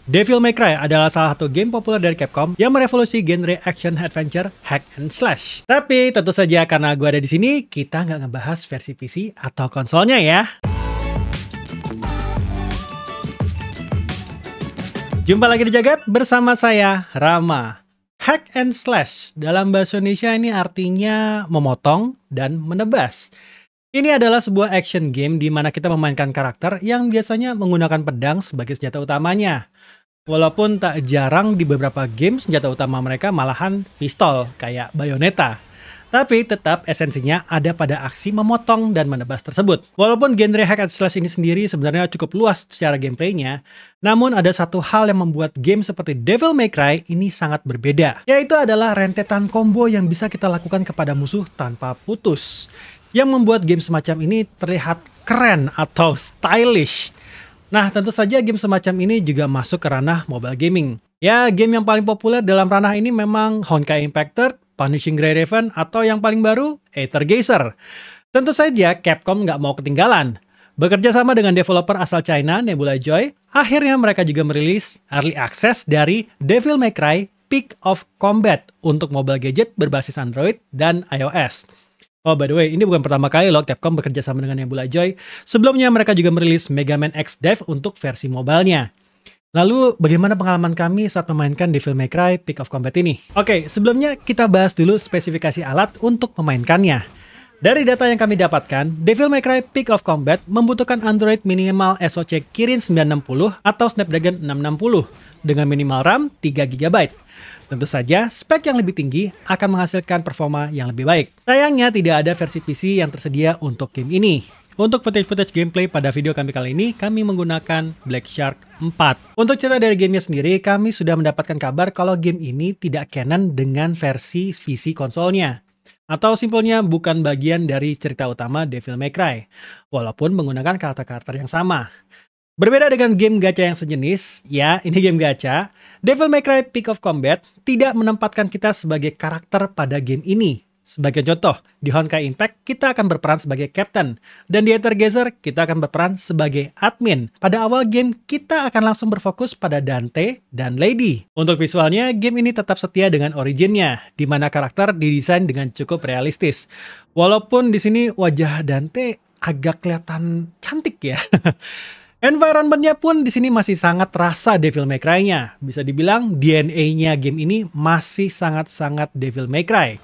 Devil May Cry adalah salah satu game populer dari Capcom yang merevolusi genre action adventure hack and slash. Tapi tentu saja karena gue ada di sini, kita nggak ngebahas versi PC atau konsolnya ya. Jumpa lagi di Jagat bersama saya, Rama. Hack and slash dalam bahasa Indonesia ini artinya memotong dan menebas. Ini adalah sebuah action game di mana kita memainkan karakter yang biasanya menggunakan pedang sebagai senjata utamanya. Walaupun tak jarang di beberapa game senjata utama mereka malahan pistol kayak Bayonetta. Tapi tetap esensinya ada pada aksi memotong dan menebas tersebut. Walaupun genre hack and slash ini sendiri sebenarnya cukup luas secara gameplaynya, namun ada satu hal yang membuat game seperti Devil May Cry ini sangat berbeda. Yaitu adalah rentetan combo yang bisa kita lakukan kepada musuh tanpa putus. Yang membuat game semacam ini terlihat keren atau stylish. Nah, tentu saja game semacam ini juga masuk ke ranah mobile gaming. Ya, game yang paling populer dalam ranah ini memang Honkai Impact 3, Punishing Gray Raven, atau yang paling baru, Aether Geyser. Tentu saja Capcom nggak mau ketinggalan. Bekerja sama dengan developer asal China, Nebula Joy, akhirnya mereka juga merilis early access dari Devil May Cry Peak of Combat untuk mobile gadget berbasis Android dan iOS. Oh, by the way, ini bukan pertama kali loh Capcom bekerja sama dengan Nebula Joy. Sebelumnya mereka juga merilis Mega Man X Dev untuk versi mobilenya. Lalu, bagaimana pengalaman kami saat memainkan Devil May Cry Peak of Combat ini? Oke, sebelumnya kita bahas dulu spesifikasi alat untuk memainkannya. Dari data yang kami dapatkan, Devil May Cry Peak of Combat membutuhkan Android minimal SoC Kirin 960 atau Snapdragon 660 dengan minimal RAM 3 GB. Tentu saja, spek yang lebih tinggi akan menghasilkan performa yang lebih baik. Sayangnya tidak ada versi PC yang tersedia untuk game ini. Untuk footage gameplay pada video kami kali ini, kami menggunakan Black Shark 4. Untuk cerita dari gamenya sendiri, kami sudah mendapatkan kabar kalau game ini tidak canon dengan versi PC konsolnya. Atau simpelnya bukan bagian dari cerita utama Devil May Cry, walaupun menggunakan karakter-karakter yang sama. Berbeda dengan game gacha yang sejenis, ya ini game gacha, Devil May Cry Peak of Combat tidak menempatkan kita sebagai karakter pada game ini. Sebagai contoh, di Honkai Impact kita akan berperan sebagai Captain, dan di Aether Geyser kita akan berperan sebagai admin. Pada awal game kita akan langsung berfokus pada Dante dan Lady. Untuk visualnya, game ini tetap setia dengan originnya, di mana karakter didesain dengan cukup realistis. Walaupun di sini wajah Dante agak kelihatan cantik ya. Environment-nya pun di sini masih sangat terasa Devil May Cry-nya. Bisa dibilang DNA-nya game ini masih sangat-sangat Devil May Cry.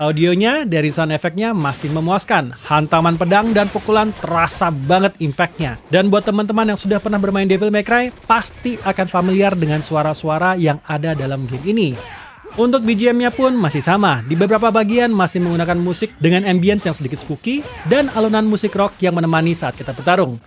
Audionya dari sound effect-nya masih memuaskan. Hantaman pedang dan pukulan terasa banget impact-nya. Dan buat teman-teman yang sudah pernah bermain Devil May Cry, pasti akan familiar dengan suara-suara yang ada dalam game ini. Untuk BGM-nya pun masih sama. Di beberapa bagian masih menggunakan musik dengan ambience yang sedikit spooky dan alunan musik rock yang menemani saat kita bertarung.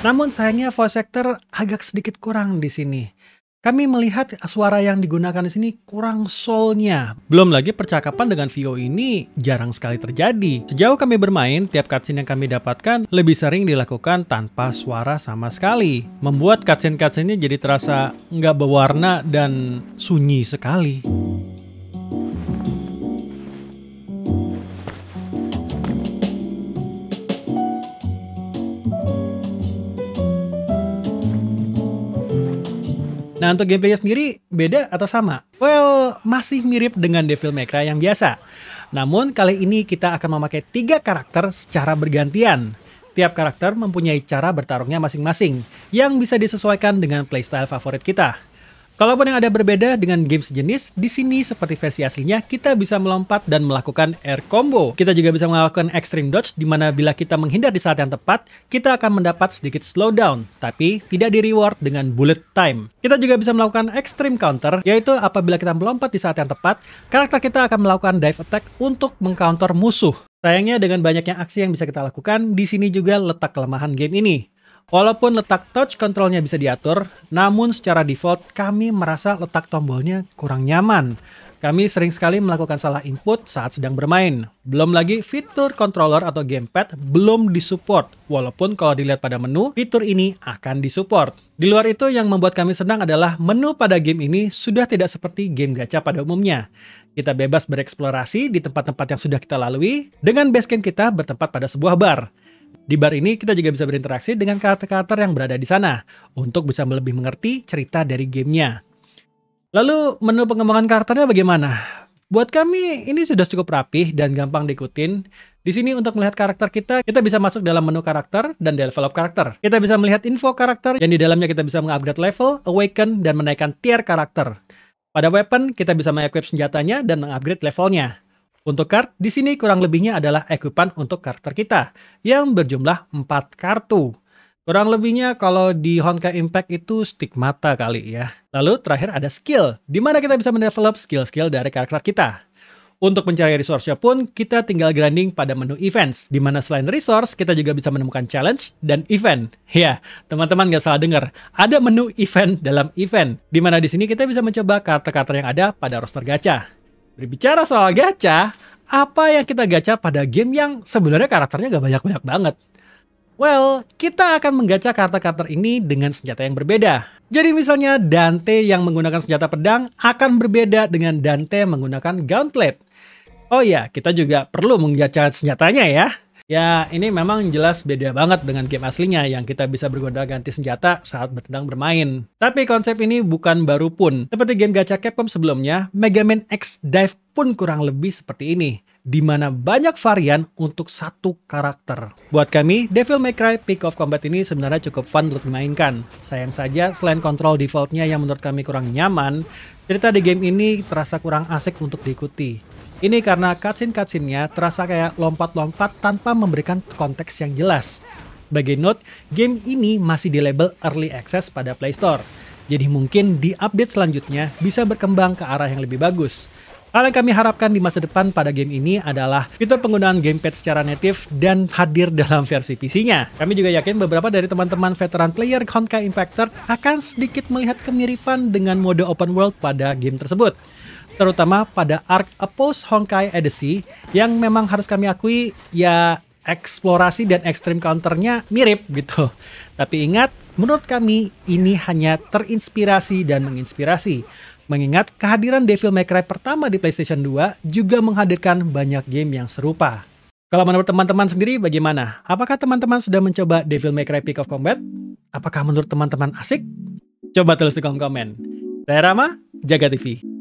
Namun sayangnya voice actor agak sedikit kurang di sini. Kami melihat suara yang digunakan di sini kurang soul-nya. Belum lagi percakapan dengan VO ini jarang sekali terjadi. Sejauh kami bermain, tiap cutscene yang kami dapatkan lebih sering dilakukan tanpa suara sama sekali. Membuat cutscene-cutscene-nya jadi terasa nggak berwarna dan sunyi sekali. Nah, untuk gameplaynya sendiri, beda atau sama? Well, masih mirip dengan Devil May Cry yang biasa. Namun, kali ini kita akan memakai 3 karakter secara bergantian. Tiap karakter mempunyai cara bertarungnya masing-masing, yang bisa disesuaikan dengan playstyle favorit kita. Kalaupun yang ada berbeda dengan game sejenis, di sini seperti versi aslinya kita bisa melompat dan melakukan air combo. Kita juga bisa melakukan extreme dodge, di mana bila kita menghindar di saat yang tepat, kita akan mendapat sedikit slowdown, tapi tidak di reward dengan bullet time. Kita juga bisa melakukan extreme counter, yaitu apabila kita melompat di saat yang tepat, karakter kita akan melakukan dive attack untuk mengcounter musuh. Sayangnya dengan banyaknya aksi yang bisa kita lakukan, di sini juga letak kelemahan game ini. Walaupun letak touch controlnya bisa diatur, namun secara default kami merasa letak tombolnya kurang nyaman. Kami sering sekali melakukan salah input saat sedang bermain. Belum lagi fitur controller atau gamepad belum disupport. Walaupun kalau dilihat pada menu, fitur ini akan disupport. Di luar itu yang membuat kami senang adalah menu pada game ini sudah tidak seperti game gacha pada umumnya. Kita bebas bereksplorasi di tempat-tempat yang sudah kita lalui, dengan basecamp kita bertempat pada sebuah bar. Di bar ini kita juga bisa berinteraksi dengan karakter-karakter yang berada di sana, untuk bisa lebih mengerti cerita dari gamenya. Lalu menu pengembangan karakternya bagaimana? Buat kami ini sudah cukup rapih dan gampang diikutin. Di sini untuk melihat karakter kita bisa masuk dalam menu karakter dan develop karakter. Kita bisa melihat info karakter yang di dalamnya kita bisa mengupgrade level, awaken, dan menaikkan tier karakter. Pada weapon, kita bisa mengequip senjatanya dan mengupgrade levelnya. Untuk card, di sini kurang lebihnya adalah equipan untuk karakter kita, yang berjumlah 4 kartu. Kurang lebihnya kalau di Honkai Impact itu stigmata kali ya. Lalu terakhir ada skill, di mana kita bisa mendevelop skill-skill dari karakter kita. Untuk mencari resource-nya pun, kita tinggal grinding pada menu events, di mana selain resource, kita juga bisa menemukan challenge dan event. Ya, teman-teman nggak salah dengar, ada menu event dalam event, di mana di sini kita bisa mencoba karakter-karakter yang ada pada roster gacha. Berbicara soal gacha, apa yang kita gacha pada game yang sebenarnya karakternya nggak banyak-banyak banget? Well, kita akan menggacha karakter-karakter ini dengan senjata yang berbeda. Jadi misalnya Dante yang menggunakan senjata pedang akan berbeda dengan Dante yang menggunakan gauntlet. Oh ya, kita juga perlu menggacha senjatanya ya. Ya, ini memang jelas beda banget dengan game aslinya yang kita bisa bergonta-ganti senjata saat sedang bermain. Tapi konsep ini bukan baru pun. Seperti game gacha Capcom sebelumnya, Mega Man X Dive pun kurang lebih seperti ini, di mana banyak varian untuk satu karakter. Buat kami, Devil May Cry Peak of Combat ini sebenarnya cukup fun untuk dimainkan. Sayang saja, selain kontrol defaultnya yang menurut kami kurang nyaman, cerita di game ini terasa kurang asik untuk diikuti. Ini karena cutscene-nya terasa kayak lompat-lompat tanpa memberikan konteks yang jelas. Sebagai note, game ini masih di label Early Access pada Play Store. Jadi mungkin di update selanjutnya bisa berkembang ke arah yang lebih bagus. Hal yang kami harapkan di masa depan pada game ini adalah fitur penggunaan gamepad secara native dan hadir dalam versi PC-nya. Kami juga yakin beberapa dari teman-teman veteran player Honkai Impact akan sedikit melihat kemiripan dengan mode open world pada game tersebut. Terutama pada Arc Post Honkai Odyssey yang memang harus kami akui ya eksplorasi dan ekstrim counternya mirip gitu. Tapi ingat, menurut kami ini hanya terinspirasi dan menginspirasi. Mengingat kehadiran Devil May Cry pertama di PlayStation 2 juga menghadirkan banyak game yang serupa. Kalau menurut teman-teman sendiri bagaimana? Apakah teman-teman sudah mencoba Devil May Cry Peak of Combat? Apakah menurut teman-teman asik? Coba tulis di kolom komen. Saya Rama, Jaga TV.